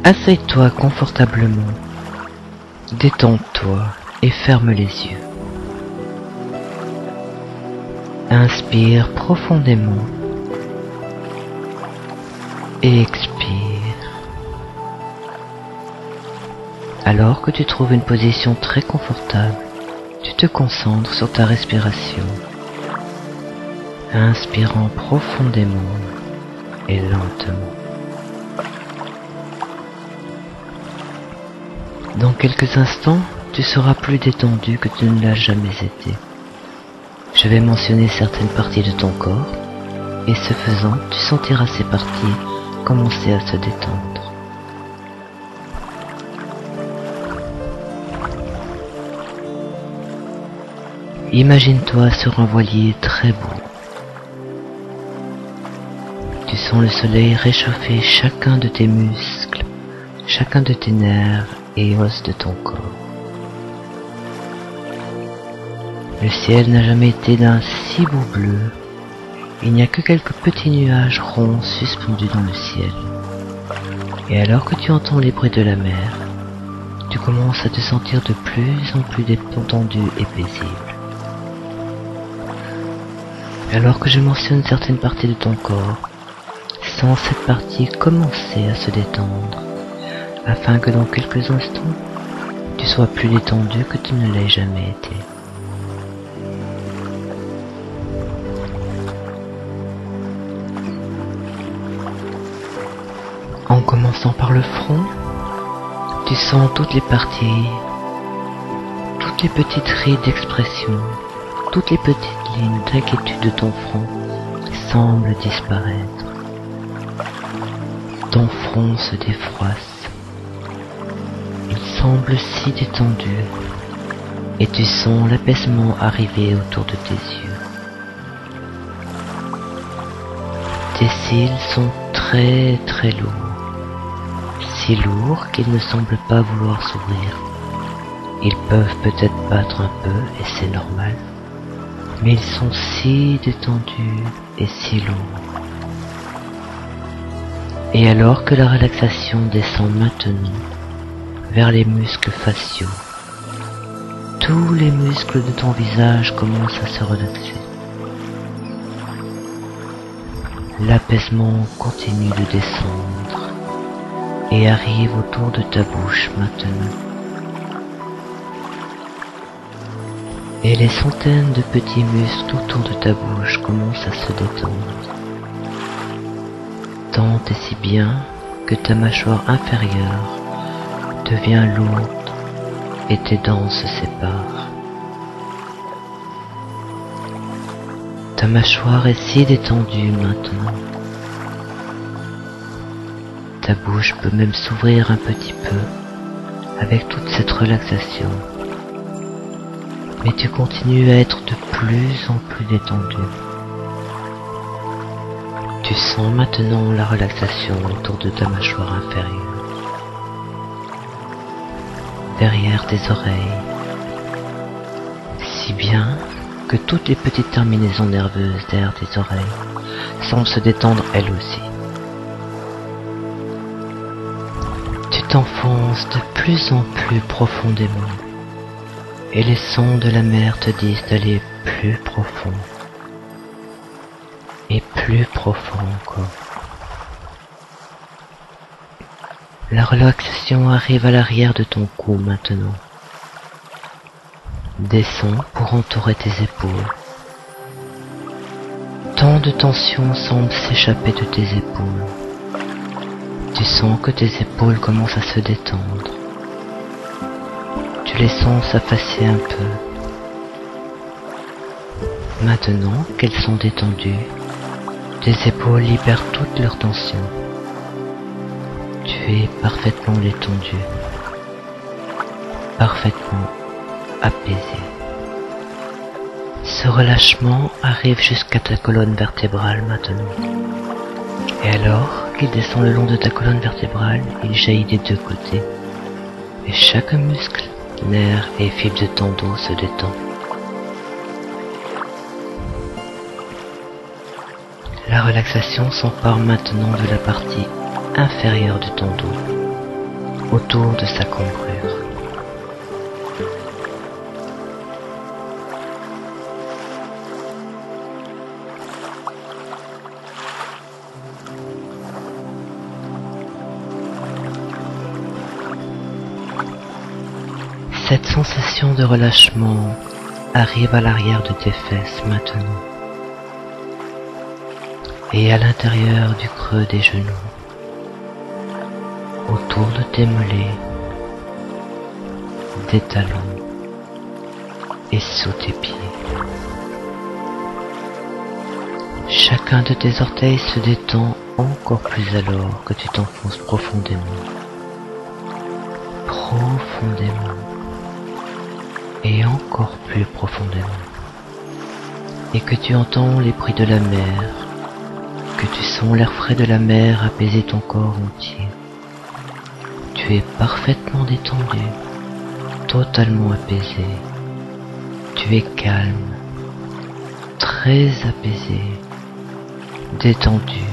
Assieds-toi confortablement, détends-toi et ferme les yeux. Inspire profondément et expire. Alors que tu trouves une position très confortable, tu te concentres sur ta respiration, inspirant profondément et lentement. Dans quelques instants, tu seras plus détendu que tu ne l'as jamais été. Je vais mentionner certaines parties de ton corps, et ce faisant, tu sentiras ces parties commencer à se détendre. Imagine-toi sur un voilier très beau. Tu sens le soleil réchauffer chacun de tes muscles, chacun de tes nerfs et os de ton corps. Le ciel n'a jamais été d'un si beau bleu. Il n'y a que quelques petits nuages ronds suspendus dans le ciel. Et alors que tu entends les bruits de la mer, tu commences à te sentir de plus en plus détendu et paisible. Alors que je mentionne certaines parties de ton corps, sens cette partie commencer à se détendre, afin que dans quelques instants, tu sois plus détendu que tu ne l'aies jamais été. En commençant par le front, tu sens toutes les parties, toutes les petites rides d'expression, toutes les petites lignes d'inquiétude de ton front semblent disparaître. Ton front se défroisse. Il semble si détendu et tu sens l'apaisement arriver autour de tes yeux. Tes cils sont très très lourds. Si lourds qu'ils ne semblent pas vouloir s'ouvrir. Ils peuvent peut-être battre un peu et c'est normal, mais ils sont si détendus et si lourds. Et alors que la relaxation descend maintenant vers les muscles faciaux, tous les muscles de ton visage commencent à se relaxer. L'apaisement continue de descendre et arrive autour de ta bouche maintenant. Et les centaines de petits muscles autour de ta bouche commencent à se détendre. Tant et si bien que ta mâchoire inférieure devient lourde et tes dents se séparent. Ta mâchoire est si détendue maintenant. Ta bouche peut même s'ouvrir un petit peu avec toute cette relaxation. Mais tu continues à être de plus en plus détendu. Tu sens maintenant la relaxation autour de ta mâchoire inférieure, derrière tes oreilles, si bien que toutes les petites terminaisons nerveuses derrière tes oreilles semblent se détendre elles aussi. Tu t'enfonces de plus en plus profondément et les sons de la mer te disent d'aller plus profond et plus profond encore. La relaxation arrive à l'arrière de ton cou maintenant. Descends pour entourer tes épaules. Tant de tension semble s'échapper de tes épaules. Tu sens que tes épaules commencent à se détendre. Tu les sens s'affaisser un peu. Maintenant qu'elles sont détendues, tes épaules libèrent toute leur tension. Tu es parfaitement détendu, parfaitement apaisé. Ce relâchement arrive jusqu'à ta colonne vertébrale maintenant. Et alors qu'il descend le long de ta colonne vertébrale, il jaillit des deux côtés. Et chaque muscle, nerf et fil de ton dos se détend. La relaxation s'empare maintenant de la partie inférieure de ton dos. autour de sa cambrure. Cette sensation de relâchement arrive à l'arrière de tes fesses maintenant et à l'intérieur du creux des genoux, autour de tes mollets, des talons et sous tes pieds. Chacun de tes orteils se détend encore plus alors que tu t'enfonces profondément, et encore plus profondément, et que tu entends les bruits de la mer, que tu sens l'air frais de la mer apaiser ton corps entier. Tu es parfaitement détendu, totalement apaisé. Tu es calme, très apaisé, détendu.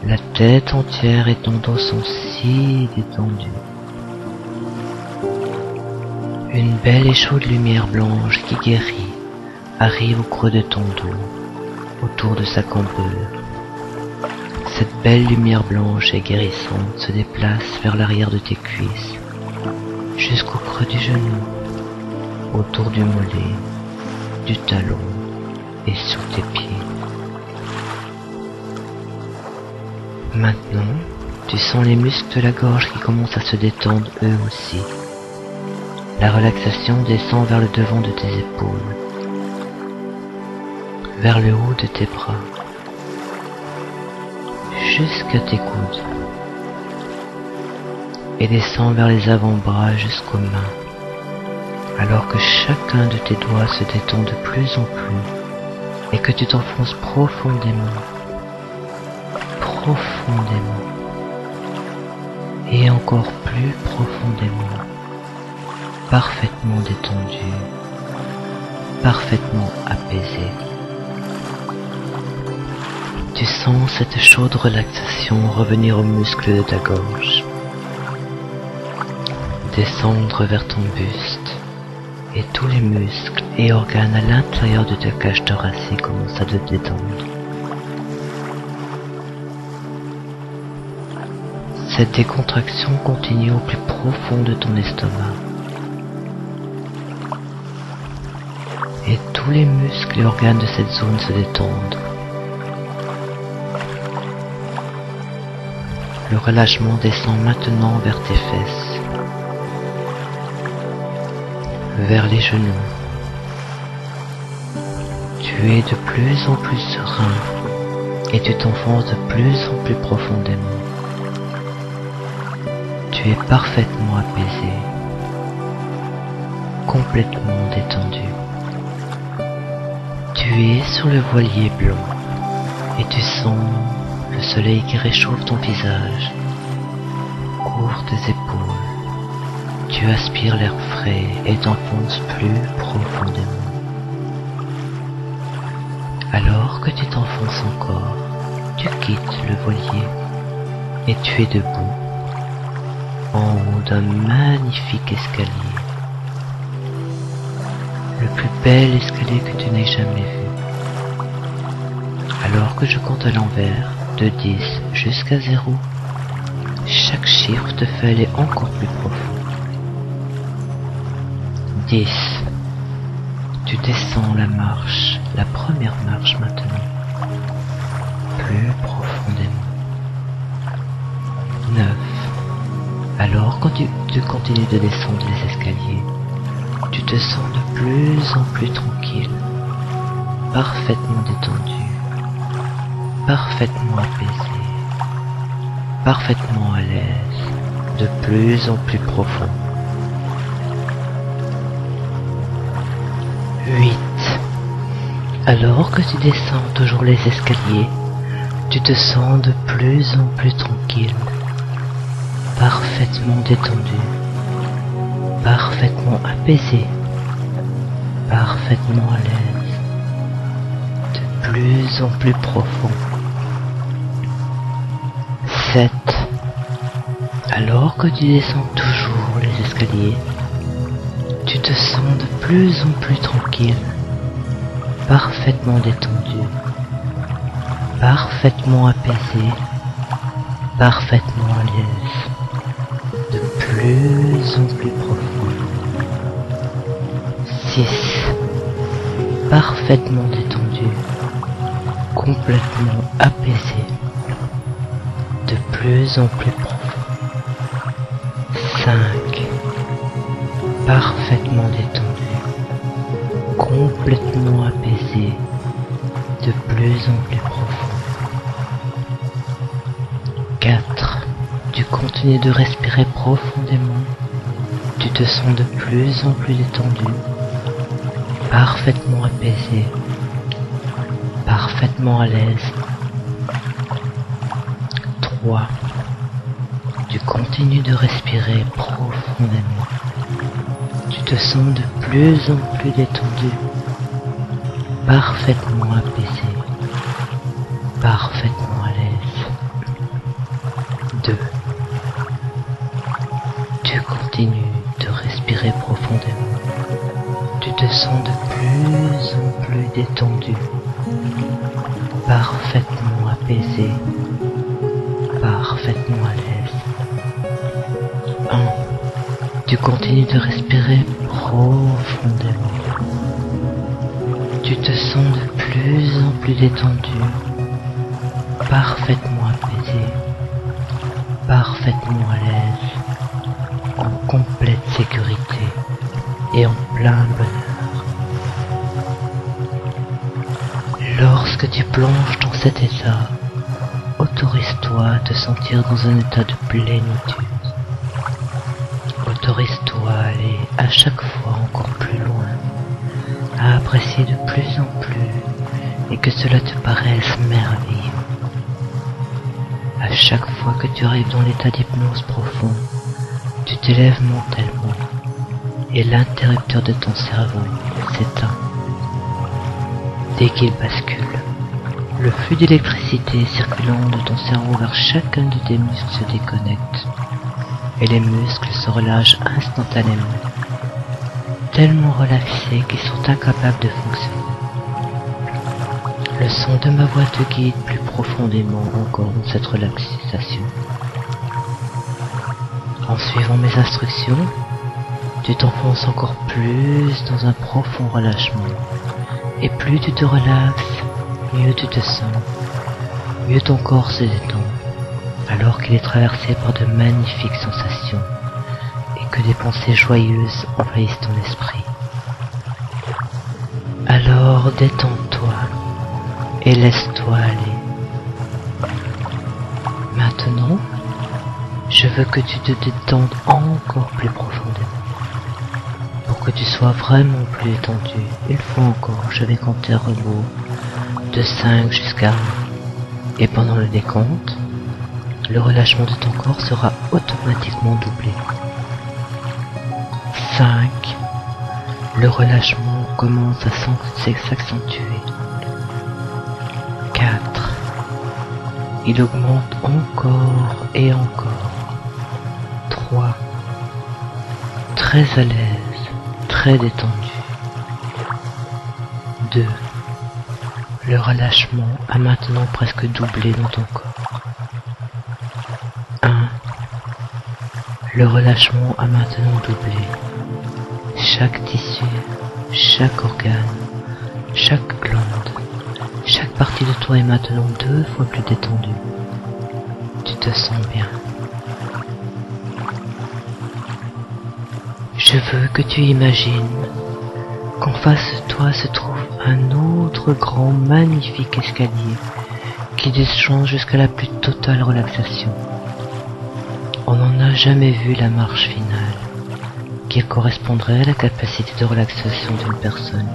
La tête entière et ton dos sont si détendus. Une belle et chaude lumière blanche qui guérit arrive au creux de ton dos, autour de sa cambrure. Cette belle lumière blanche et guérissante se déplace vers l'arrière de tes cuisses, jusqu'au creux du genou, autour du mollet, du talon et sous tes pieds. Maintenant, tu sens les muscles de la gorge qui commencent à se détendre eux aussi. La relaxation descend vers le devant de tes épaules, vers le haut de tes bras, jusqu'à tes coudes, et descend vers les avant-bras jusqu'aux mains, alors que chacun de tes doigts se détend de plus en plus, et que tu t'enfonces profondément, et encore plus profondément, parfaitement détendu, parfaitement apaisé. Tu sens cette chaude relaxation revenir aux muscles de ta gorge, descendre vers ton buste, et tous les muscles et organes à l'intérieur de ta cage thoracique commencent à te détendre. Cette décontraction continue au plus profond de ton estomac. Et tous les muscles et organes de cette zone se détendent. Le relâchement descend maintenant vers tes fesses, vers les genoux. Tu es de plus en plus serein et tu t'enfonces de plus en plus profondément. Tu es parfaitement apaisé, complètement détendu. Tu es sur le voilier blanc et tu sens le soleil qui réchauffe ton visage, couvre tes épaules. Tu aspires l'air frais et t'enfonces plus profondément. Alors que tu t'enfonces encore, tu quittes le voilier et tu es debout en haut d'un magnifique escalier. Le plus bel escalier que tu n'aies jamais vu. Alors que je compte à l'envers, de 10 jusqu'à 0, chaque chiffre te fait aller encore plus profond. 10. Tu descends la marche, la première marche maintenant, plus profondément. 9. Alors quand tu continues de descendre les escaliers, tu te sens de plus en plus tranquille, parfaitement détendu, parfaitement apaisé, parfaitement à l'aise, de plus en plus profond. 8. Alors que tu descends toujours les escaliers, tu te sens de plus en plus tranquille, parfaitement détendu, parfaitement apaisé, parfaitement à l'aise, de plus en plus profond. 7. Alors que tu descends toujours les escaliers, tu te sens de plus en plus tranquille, parfaitement détendu, parfaitement apaisé, parfaitement à l'aise, de plus en plus profond. 6. Parfaitement détendu, complètement apaisé, de plus en plus profond. 5. Parfaitement détendu, complètement apaisé, de plus en plus profond. 4. Tu continues de respirer profondément, tu te sens de plus en plus détendu, parfaitement apaisé, parfaitement à l'aise. 3. Tu continues de respirer profondément. Tu te sens de plus en plus détendu, parfaitement apaisé, parfaitement à l'aise. 2. Tu continues de respirer profondément. Tu te sens de plus en plus détendu, parfaitement apaisé, parfaitement à l'aise. 1. Tu continues de respirer profondément. Tu te sens de plus en plus détendu, parfaitement apaisé, parfaitement à l'aise, en complète sécurité et en plein bonheur. Lorsque tu plonges dans cet état, autorise-toi à te sentir dans un état de plénitude. Autorise-toi à aller à chaque fois encore plus loin, à apprécier de plus en plus et que cela te paraisse merveilleux. À chaque fois que tu arrives dans l'état d'hypnose profond, tu t'élèves mentalement et l'interrupteur de ton cerveau s'éteint. Dès qu'il bascule, le flux d'électricité circulant de ton cerveau vers chacun de tes muscles se déconnecte et les muscles se relâchent instantanément, tellement relaxés qu'ils sont incapables de fonctionner. Le son de ma voix te guide plus profondément encore dans cette relaxation. En suivant mes instructions, tu t'enfonces encore plus dans un profond relâchement. Et plus tu te relaxes, mieux tu te sens, mieux ton corps se détend, alors qu'il est traversé par de magnifiques sensations et que des pensées joyeuses envahissent ton esprit. Alors détends-toi et laisse-toi aller. Maintenant, je veux que tu te détendes encore plus profondément. Pour que tu sois vraiment plus détendu, une fois encore, je vais compter à rebours de 5 jusqu'à 1. Et pendant le décompte, le relâchement de ton corps sera automatiquement doublé. 5. Le relâchement commence à s'accentuer. 4. Il augmente encore et encore. 3. Très à l'aise, très détendu. 2. Le relâchement a maintenant presque doublé dans ton corps. 1. Le relâchement a maintenant doublé. Chaque tissu, chaque organe, chaque glande, chaque partie de toi est maintenant 2 fois plus détendue. Tu te sens bien. Je veux que tu imagines qu'en face de toi se trouve un autre grand magnifique escalier qui descend jusqu'à la plus totale relaxation. On n'en a jamais vu la marche finale, qui correspondrait à la capacité de relaxation d'une personne.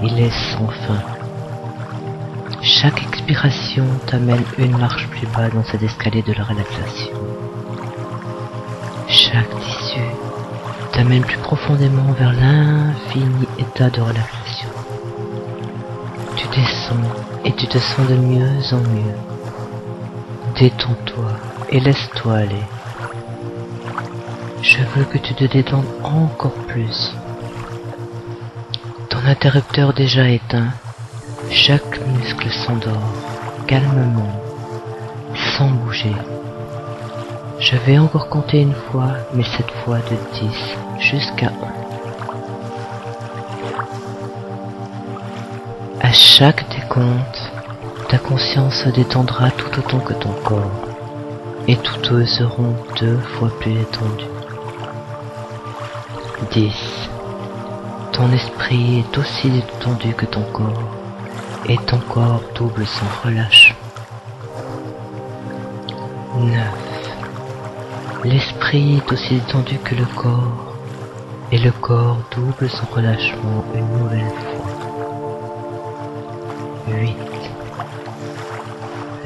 Il est sans fin. Chaque expiration t'amène une marche plus bas dans cet escalier de la relaxation. Chaque tissu t'amène plus profondément vers l'infini état de relaxation. Tu descends et tu te sens de mieux en mieux. Détends-toi et laisse-toi aller. Je veux que tu te détendes encore plus. Ton interrupteur déjà éteint, chaque muscle s'endort, calmement, sans bouger. Je vais encore compter une fois, mais cette fois de 10 jusqu'à 1. À chaque décompte, ta conscience se détendra tout autant que ton corps, et tous deux seront 2 fois plus détendus. 10. Ton esprit est aussi détendu que ton corps, et ton corps double son relâchement. 9. L'esprit est aussi détendu que le corps, et le corps double son relâchement une nouvelle fois. 8.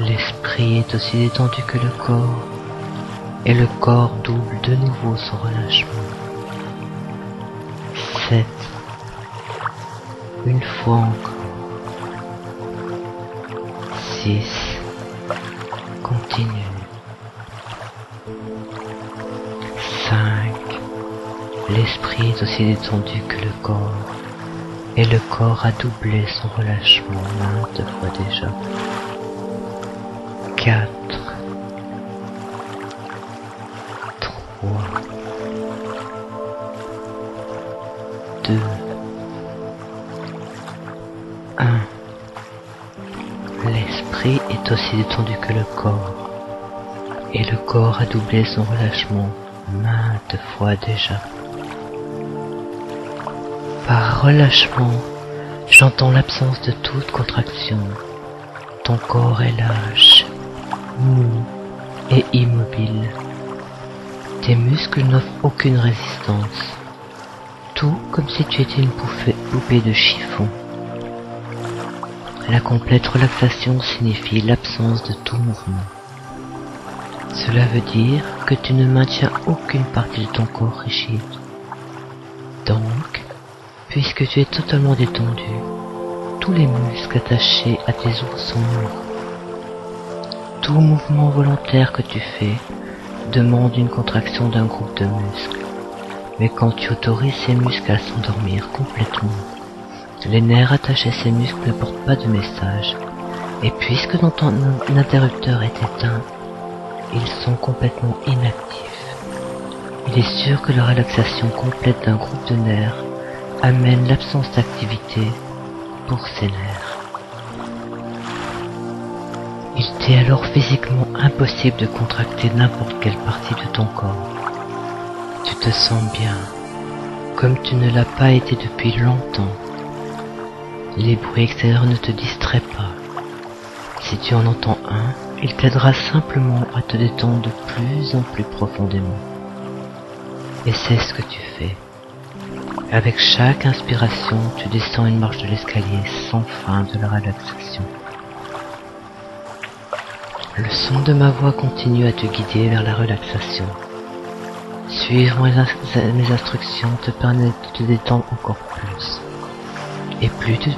L'esprit est aussi détendu que le corps, et le corps double de nouveau son relâchement. 7. Une fois encore. 6. Continue. 5. L'esprit est aussi détendu que le corps, et le corps a doublé son relâchement maintes fois déjà. 4. 3. 2. 1. L'esprit est aussi détendu que le corps, et le corps a doublé son relâchement maintes fois déjà. Par relâchement, j'entends l'absence de toute contraction. Ton corps est lâche, mou et immobile. Tes muscles n'offrent aucune résistance. Tout comme si tu étais une poupée de chiffon. La complète relaxation signifie l'absence de tout mouvement. Cela veut dire que tu ne maintiens aucune partie de ton corps rigide. Donc, puisque tu es totalement détendu, tous les muscles attachés à tes os sont nus. Tout mouvement volontaire que tu fais demande une contraction d'un groupe de muscles. Mais quand tu autorises ces muscles à s'endormir complètement, les nerfs attachés à ces muscles ne portent pas de message. Et puisque ton interrupteur est éteint, ils sont complètement inactifs. Il est sûr que la relaxation complète d'un groupe de nerfs amène l'absence d'activité pour ces nerfs. Il t'est alors physiquement impossible de contracter n'importe quelle partie de ton corps. Tu te sens bien, comme tu ne l'as pas été depuis longtemps. Les bruits extérieurs ne te distraient pas. Si tu en entends un, il t'aidera simplement à te détendre de plus en plus profondément. Et c'est ce que tu fais. Avec chaque inspiration, tu descends une marche de l'escalier sans fin de la relaxation. Le son de ma voix continue à te guider vers la relaxation. Suivre mes instructions te permet de te détendre encore plus. Et plus tu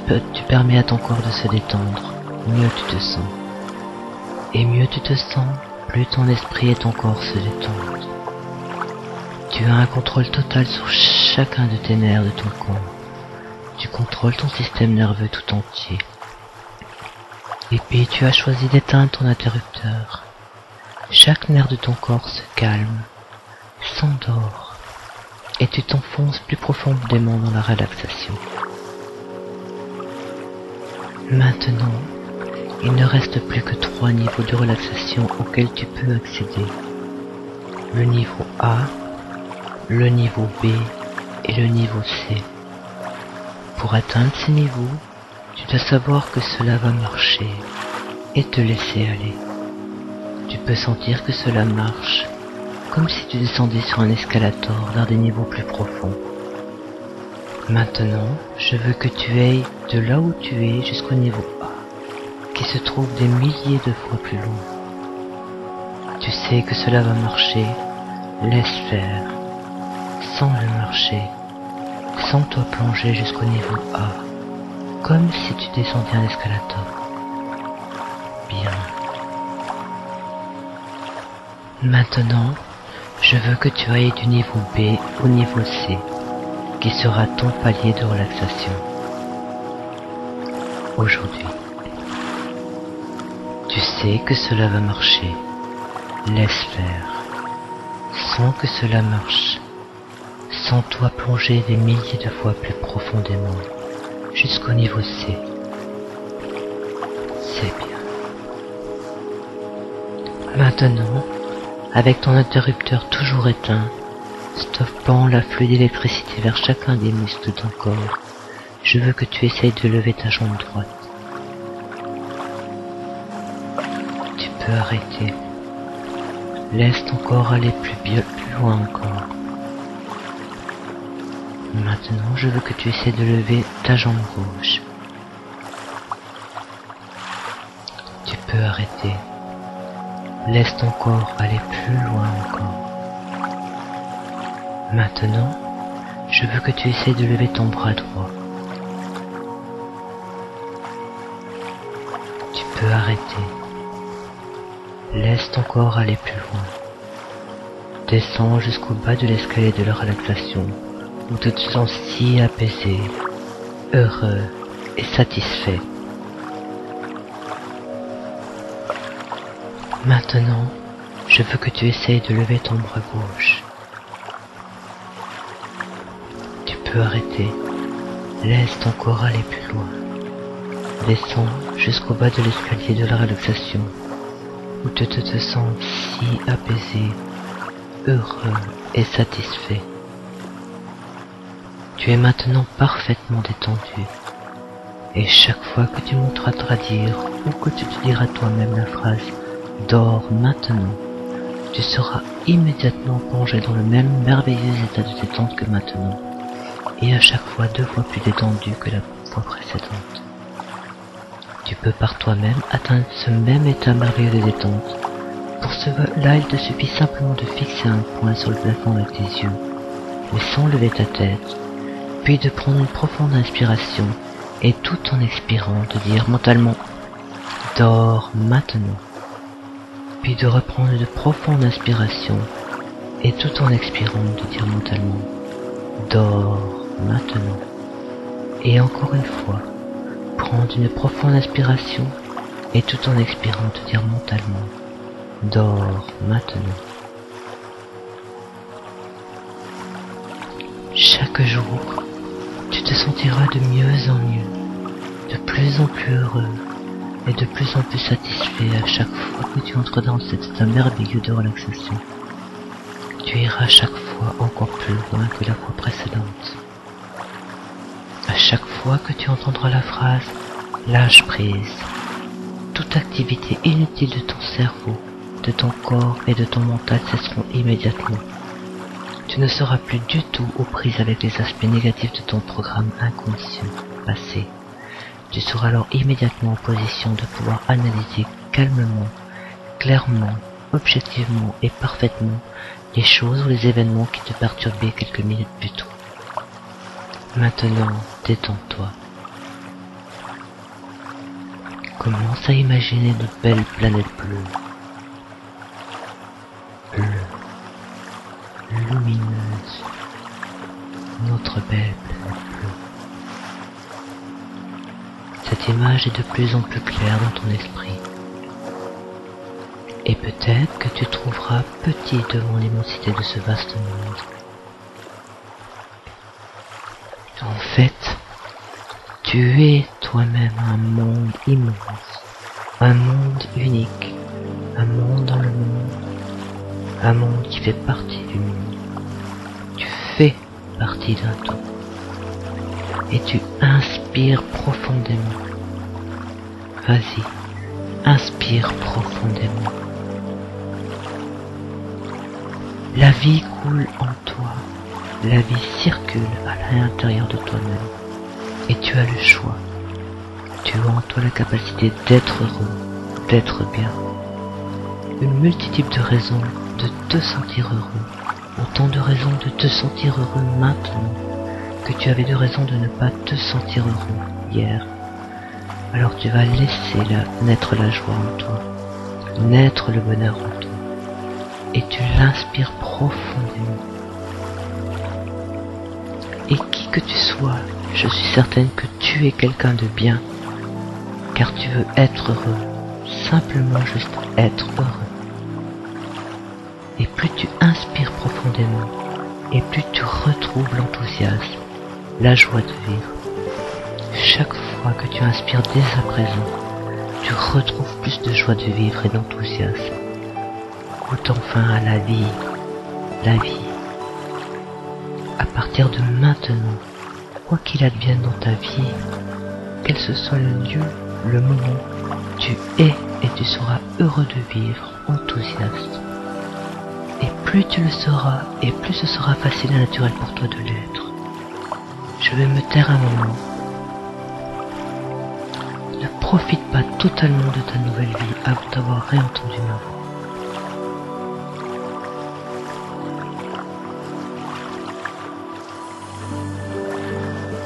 permets à ton corps de se détendre, mieux tu te sens. Et mieux tu te sens, plus ton esprit et ton corps se détendent. Tu as un contrôle total sur chacun de tes nerfs de ton corps. Tu contrôles ton système nerveux tout entier. Et puis tu as choisi d'éteindre ton interrupteur. Chaque nerf de ton corps se calme, s'endort, et tu t'enfonces plus profondément dans la relaxation. Maintenant, il ne reste plus que 3 niveaux de relaxation auxquels tu peux accéder. Le niveau A, le niveau B et le niveau C. Pour atteindre ces niveaux, tu dois savoir que cela va marcher et te laisser aller. Tu peux sentir que cela marche, comme si tu descendais sur un escalator vers des niveaux plus profonds. Maintenant, je veux que tu ailles de là où tu es jusqu'au niveau A, qui se trouve des milliers de fois plus loin. Tu sais que cela va marcher, laisse faire. Sens le marcher, sens-toi plonger jusqu'au niveau A, comme si tu descendais un escalator. Bien. Maintenant, Je veux que tu ailles du niveau B au niveau C, qui sera ton palier de relaxation. Aujourd'hui, tu sais que cela va marcher. Laisse faire. Sans que cela marche. Sans toi plonger des milliers de fois plus profondément, jusqu'au niveau C. C'est bien. Maintenant, avec ton interrupteur toujours éteint, stoppant l'afflux d'électricité vers chacun des muscles de ton corps, je veux que tu essayes de lever ta jambe droite. Tu peux arrêter. Laisse ton corps aller plus loin encore. Maintenant, je veux que tu essaies de lever ta jambe gauche. Tu peux arrêter. Laisse ton corps aller plus loin encore. Maintenant, je veux que tu essaies de lever ton bras droit. Tu peux arrêter. Laisse ton corps aller plus loin. Descends jusqu'au bas de l'escalier de la relaxation, où tu te sens si apaisé, heureux et satisfait. Maintenant, je veux que tu essayes de lever ton bras gauche. Tu peux arrêter. Laisse ton corps aller plus loin. Descends jusqu'au bas de l'escalier de la relaxation, où tu te sens si apaisé, heureux et satisfait. Tu es maintenant parfaitement détendu, et chaque fois que tu monteras te dire ou que tu te diras toi-même la phrase « Dors maintenant », tu seras immédiatement plongé dans le même merveilleux état de détente que maintenant, et à chaque fois 2 fois plus détendu que la fois précédente. Tu peux par toi-même atteindre ce même état merveilleux de détente. Pour cela, il te suffit simplement de fixer un point sur le plafond avec tes yeux, mais sans lever ta tête, puis de prendre une profonde inspiration et tout en expirant de dire mentalement « Dors maintenant », puis de reprendre une profonde inspiration et tout en expirant de dire mentalement « Dors maintenant », et encore une fois, prendre une profonde inspiration et tout en expirant de dire mentalement « Dors maintenant ». Chaque jour, tu te sentiras de mieux en mieux, de plus en plus heureux et de plus en plus satisfait à chaque fois que tu entreras dans cet état merveilleux de relaxation. Tu iras chaque fois encore plus loin que la fois précédente. À chaque fois que tu entendras la phrase « lâche prise », toute activité inutile de ton cerveau, de ton corps et de ton mental cesseront immédiatement. Tu ne seras plus du tout aux prises avec les aspects négatifs de ton programme inconscient passé. Tu seras alors immédiatement en position de pouvoir analyser calmement, clairement, objectivement et parfaitement les choses ou les événements qui te perturbaient quelques minutes plus tôt. Maintenant, détends-toi. Commence à imaginer de belles planètes bleues. Lumineuse, notre belle planète bleue. Cette image est de plus en plus claire dans ton esprit. Et peut-être que tu te trouveras petit devant l'immensité de ce vaste monde. En fait, tu es toi-même un monde immense, un monde unique, un monde dans le monde. Un monde qui fait partie du monde. Tu fais partie d'un tout. Et tu inspires profondément. Vas-y, inspire profondément. La vie coule en toi. La vie circule à l'intérieur de toi-même. Et tu as le choix. Tu as en toi la capacité d'être heureux, d'être bien. Une multitude de raisons de te sentir heureux, autant de raisons de te sentir heureux maintenant que tu avais de raisons de ne pas te sentir heureux hier. Alors tu vas laisser naître la joie en toi, naître le bonheur en toi. et tu l'inspires profondément. Et qui que tu sois, je suis certaine que tu es quelqu'un de bien, car tu veux être heureux, simplement juste être heureux. Et plus tu inspires profondément, et plus tu retrouves l'enthousiasme, la joie de vivre. Chaque fois que tu inspires dès à présent, tu retrouves plus de joie de vivre et d'enthousiasme. Goûte enfin à la vie, la vie. À partir de maintenant, quoi qu'il advienne dans ta vie, quel que soit le lieu, le moment, tu es et tu seras heureux de vivre, enthousiaste. Et plus tu le seras, et plus ce sera facile et naturel pour toi de l'être. Je vais me taire un moment. Ne profite pas totalement de ta nouvelle vie avant d'avoir réentendu ma voix.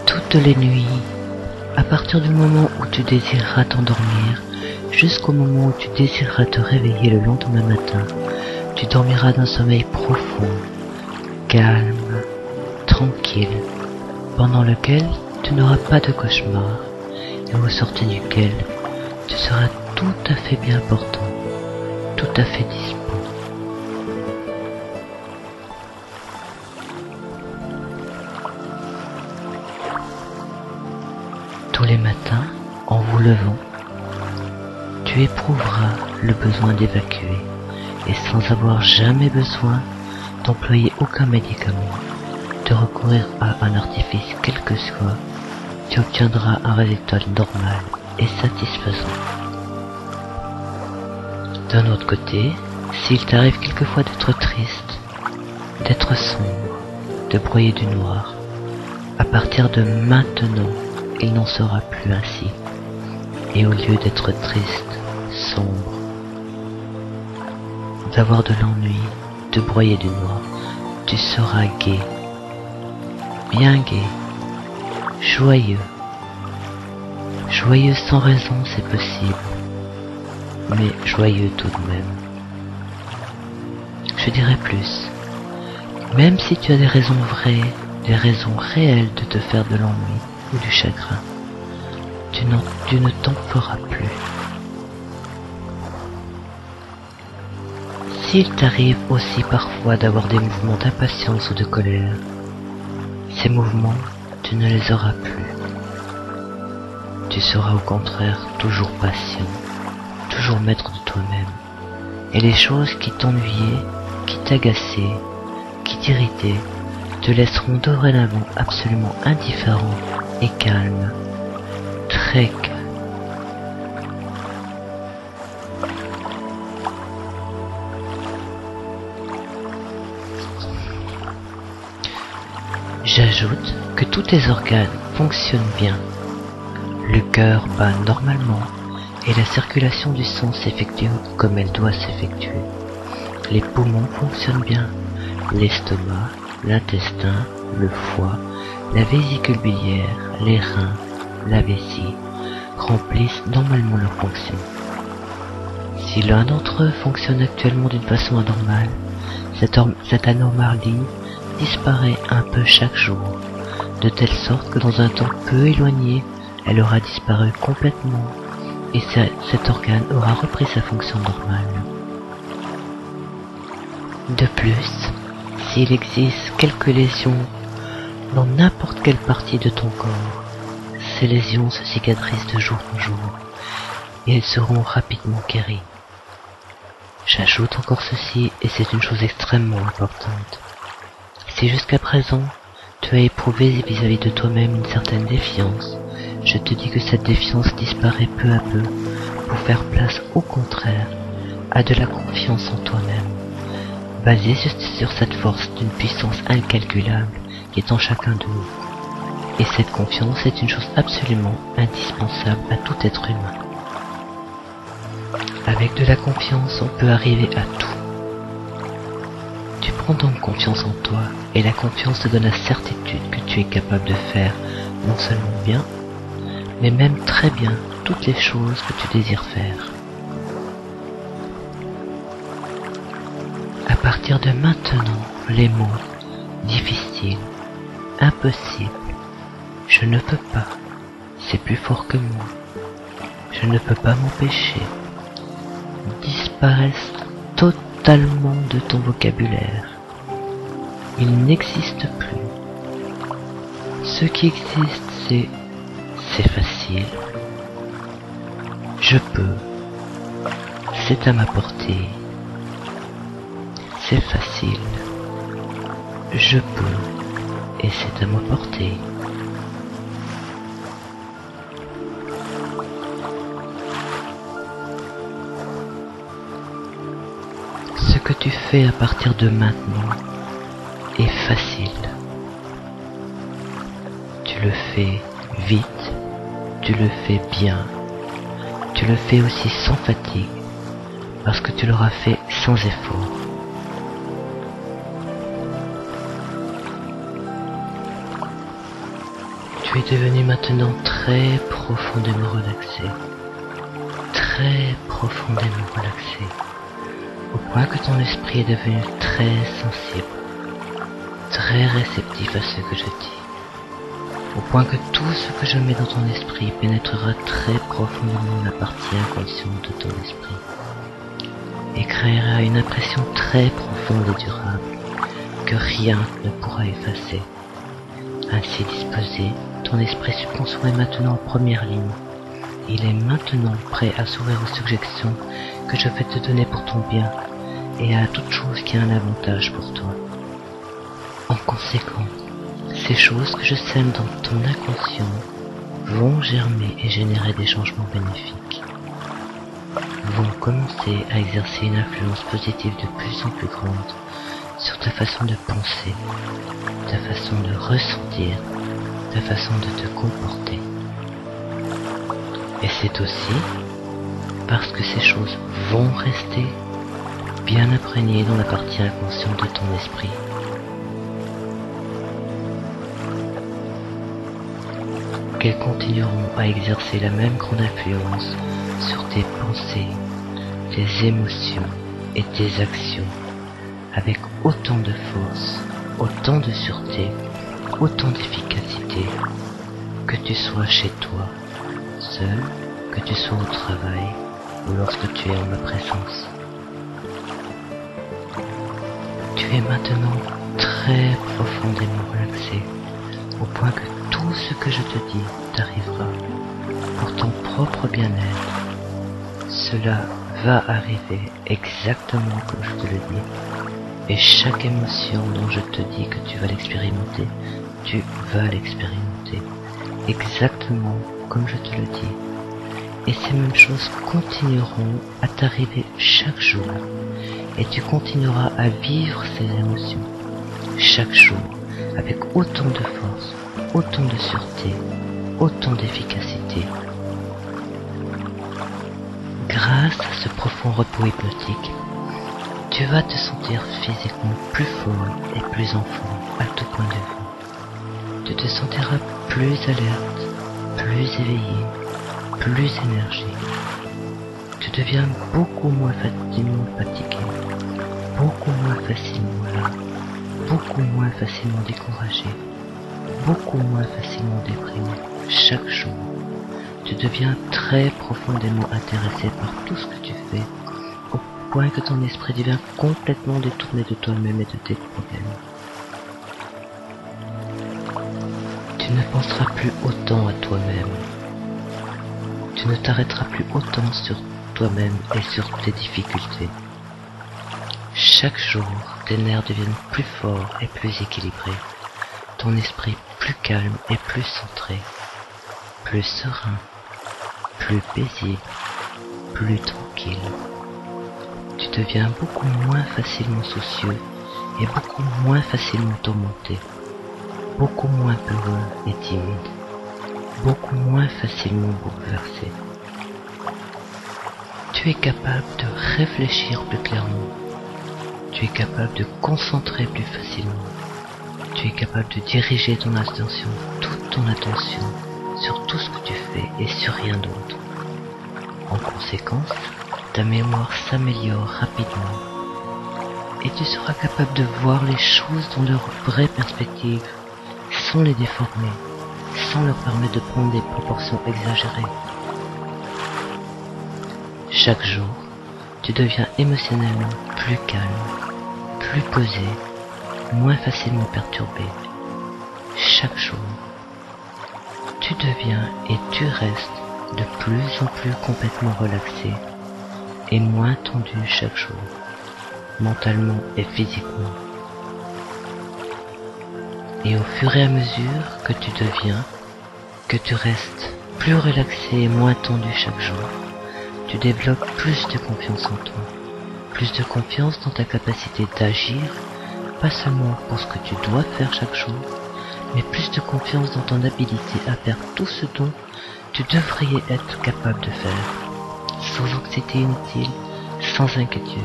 Toutes les nuits, à partir du moment où tu désireras t'endormir, jusqu'au moment où tu désireras te réveiller le lendemain matin, tu dormiras d'un sommeil profond, calme, tranquille, pendant lequel tu n'auras pas de cauchemar, et au sortir duquel tu seras tout à fait bien portant, tout à fait dispo. Tous les matins, en vous levant, tu éprouveras le besoin d'évacuer, et sans avoir jamais besoin d'employer aucun médicament, de recourir à un artifice quel que soit, tu obtiendras un résultat normal et satisfaisant. D'un autre côté, s'il t'arrive quelquefois d'être triste, d'être sombre, de broyer du noir, à partir de maintenant, il n'en sera plus ainsi, et au lieu d'être triste, sombre, d'avoir de l'ennui, de broyer du noir, tu seras gai, bien gai, joyeux. Joyeux sans raison, c'est possible, mais joyeux tout de même. Je dirais plus, même si tu as des raisons vraies, des raisons réelles de te faire de l'ennui ou du chagrin, tu ne t'en feras plus. S'il t'arrive aussi parfois d'avoir des mouvements d'impatience ou de colère, ces mouvements, tu ne les auras plus. Tu seras au contraire toujours patient, toujours maître de toi-même, et les choses qui t'ennuyaient, qui t'agaçaient, qui t'irritaient, te laisseront dorénavant absolument indifférent et calme, très calme. J'ajoute que tous tes organes fonctionnent bien. Le cœur bat normalement et la circulation du sang s'effectue comme elle doit s'effectuer. Les poumons fonctionnent bien, l'estomac, l'intestin, le foie, la vésicule biliaire, les reins, la vessie remplissent normalement leurs fonctions. Si l'un d'entre eux fonctionne actuellement d'une façon anormale, cette anomalie disparaît un peu chaque jour, de telle sorte que dans un temps peu éloigné, elle aura disparu complètement et cet organe aura repris sa fonction normale. De plus, s'il existe quelques lésions dans n'importe quelle partie de ton corps, ces lésions se cicatrisent de jour en jour et elles seront rapidement guéries. J'ajoute encore ceci, et c'est une chose extrêmement importante. Si jusqu'à présent, tu as éprouvé vis-à-vis de toi-même une certaine défiance, je te dis que cette défiance disparaît peu à peu pour faire place au contraire à de la confiance en toi-même, basée sur cette force d'une puissance incalculable qui est en chacun de nous. Et cette confiance est une chose absolument indispensable à tout être humain. Avec de la confiance, on peut arriver à tout. Tu prends donc confiance en toi, et la confiance te donne la certitude que tu es capable de faire non seulement bien, mais même très bien toutes les choses que tu désires faire. À partir de maintenant, les mots difficiles, impossibles, je ne peux pas, c'est plus fort que moi, je ne peux pas m'empêcher, disparaissent totalement de ton vocabulaire. Ils n'existent plus. Ce qui existe, c'est facile. Je peux. C'est à ma portée. C'est facile. Je peux. Et c'est à ma portée. Ce que tu fais à partir de maintenant est facile. Tu le fais vite, tu le fais bien, tu le fais aussi sans fatigue, parce que tu l'auras fait sans effort. Tu es devenu maintenant très profondément relaxé, très profondément relaxé, au point que ton esprit est devenu très sensible, très réceptif à ce que je dis, au point que tout ce que je mets dans ton esprit pénétrera très profondément la partie inconsciente de ton esprit et créera une impression très profonde et durable que rien ne pourra effacer. Ainsi disposé, ton esprit subconscient est maintenant en première ligne. Il est maintenant prêt à s'ouvrir aux suggestions que je vais te donner pour ton bien et à toute chose qui a un avantage pour toi. En conséquence, ces choses que je sème dans ton inconscient vont germer et générer des changements bénéfiques, vont commencer à exercer une influence positive de plus en plus grande sur ta façon de penser, ta façon de ressentir, ta façon de te comporter. Et c'est aussi parce que ces choses vont rester bien imprégnées dans la partie inconsciente de ton esprit qu'elles continueront à exercer la même grande influence sur tes pensées, tes émotions et tes actions, avec autant de force, autant de sûreté, autant d'efficacité, que tu sois chez toi, seul, que tu sois au travail, ou lorsque tu es en ma présence. Tu es maintenant très profondément relaxé, au point que tout ce que je te dis t'arrivera pour ton propre bien-être. Cela va arriver exactement comme je te le dis, et chaque émotion dont je te dis que tu vas l'expérimenter, tu vas l'expérimenter exactement comme je te le dis. Et ces mêmes choses continueront à t'arriver chaque jour, et tu continueras à vivre ces émotions chaque jour avec autant de force, autant de sûreté, autant d'efficacité. Grâce à ce profond repos hypnotique, tu vas te sentir physiquement plus fort et plus en forme à tout point de vue. Tu te sentiras plus alerte, plus éveillé, plus énergique. Tu deviens beaucoup moins facilement fatigué, beaucoup moins facilement malade, beaucoup moins facilement découragé, beaucoup moins facilement déprimé. Chaque jour, tu deviens très profondément intéressé par tout ce que tu fais, au point que ton esprit devient complètement détourné de toi-même et de tes problèmes. Tu ne penseras plus autant à toi-même. Tu ne t'arrêteras plus autant sur toi-même et sur tes difficultés. Chaque jour, tes nerfs deviennent plus forts et plus équilibrés, ton esprit plus calme et plus centré, plus serein, plus paisible, plus tranquille. Tu deviens beaucoup moins facilement soucieux et beaucoup moins facilement tourmenté, beaucoup moins peureux et timide, beaucoup moins facilement bouleversé. Tu es capable de réfléchir plus clairement. Tu es capable de concentrer plus facilement. Tu es capable de diriger ton attention, toute ton attention, sur tout ce que tu fais et sur rien d'autre. En conséquence, ta mémoire s'améliore rapidement. et tu seras capable de voir les choses dans leur vraie perspective, sans les déformer, sans leur permettre de prendre des proportions exagérées. Chaque jour, tu deviens émotionnellement plus calme, plus posé, moins facilement perturbé. Chaque jour, tu deviens et tu restes de plus en plus complètement relaxé et moins tendu chaque jour, mentalement et physiquement. Et au fur et à mesure que tu deviens, que tu restes plus relaxé et moins tendu chaque jour, tu développes plus de confiance en toi, plus de confiance dans ta capacité d'agir, pas seulement pour ce que tu dois faire chaque jour, mais plus de confiance dans ton habilité à faire tout ce dont tu devrais être capable de faire, sans anxiété inutile, sans inquiétude.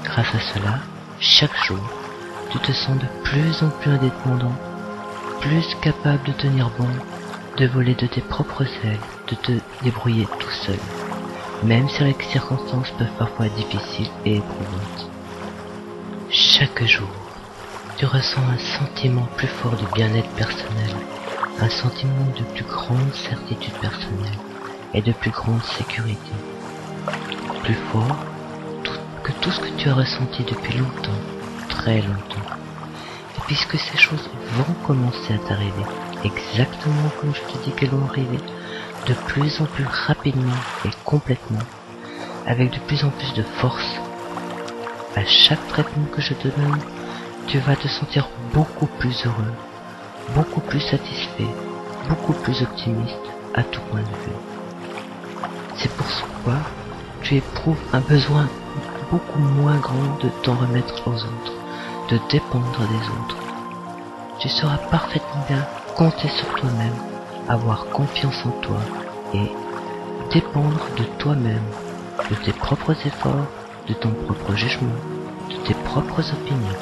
Grâce à cela, chaque jour, tu te sens de plus en plus indépendant, plus capable de tenir bon, de voler de tes propres ailes, de te débrouiller tout seul, même si les circonstances peuvent parfois être difficiles et éprouvantes. Chaque jour, tu ressens un sentiment plus fort de bien-être personnel, un sentiment de plus grande certitude personnelle et de plus grande sécurité. Plus fort que tout ce que tu as ressenti depuis longtemps, très longtemps. Et puisque ces choses vont commencer à t'arriver, exactement comme je te dis qu'elles vont arriver, de plus en plus rapidement et complètement, avec de plus en plus de force, à chaque traitement que je te donne, tu vas te sentir beaucoup plus heureux, beaucoup plus satisfait, beaucoup plus optimiste à tout point de vue. C'est pour pourquoi tu éprouves un besoin beaucoup moins grand de t'en remettre aux autres, de dépendre des autres. Tu sauras parfaitement bien compter sur toi-même, avoir confiance en toi et dépendre de toi-même, de tes propres efforts, de ton propre jugement, de tes propres opinions.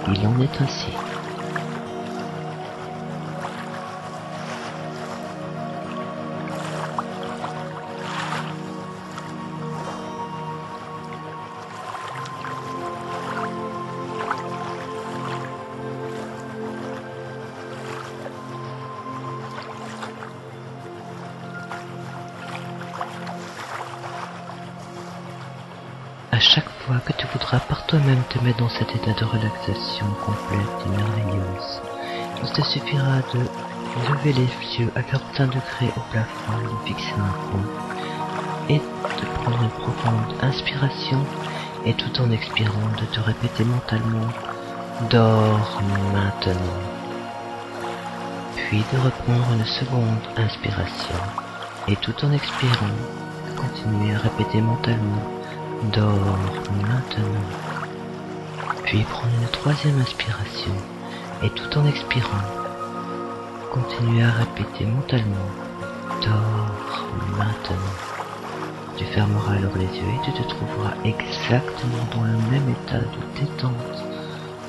Il en est ainsi. À chaque fois que tu voudras par toi-même te mettre dans cet état de relaxation complète et merveilleuse, il te suffira de lever les yeux à 45 degrés au plafond, de fixer un point et de prendre une profonde inspiration et tout en expirant de te répéter mentalement « Dors maintenant ». Puis de reprendre une seconde inspiration et tout en expirant, continuer à répéter mentalement « Dors maintenant ». Puis prendre une troisième inspiration et tout en expirant, continuer à répéter mentalement « Dors maintenant ». Tu fermeras alors les yeux et tu te trouveras exactement dans le même état de détente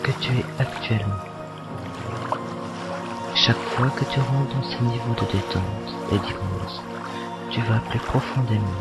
que tu es actuellement. Chaque fois que tu rentres dans ce niveau de détente et d'hypnose, tu vas plus profondément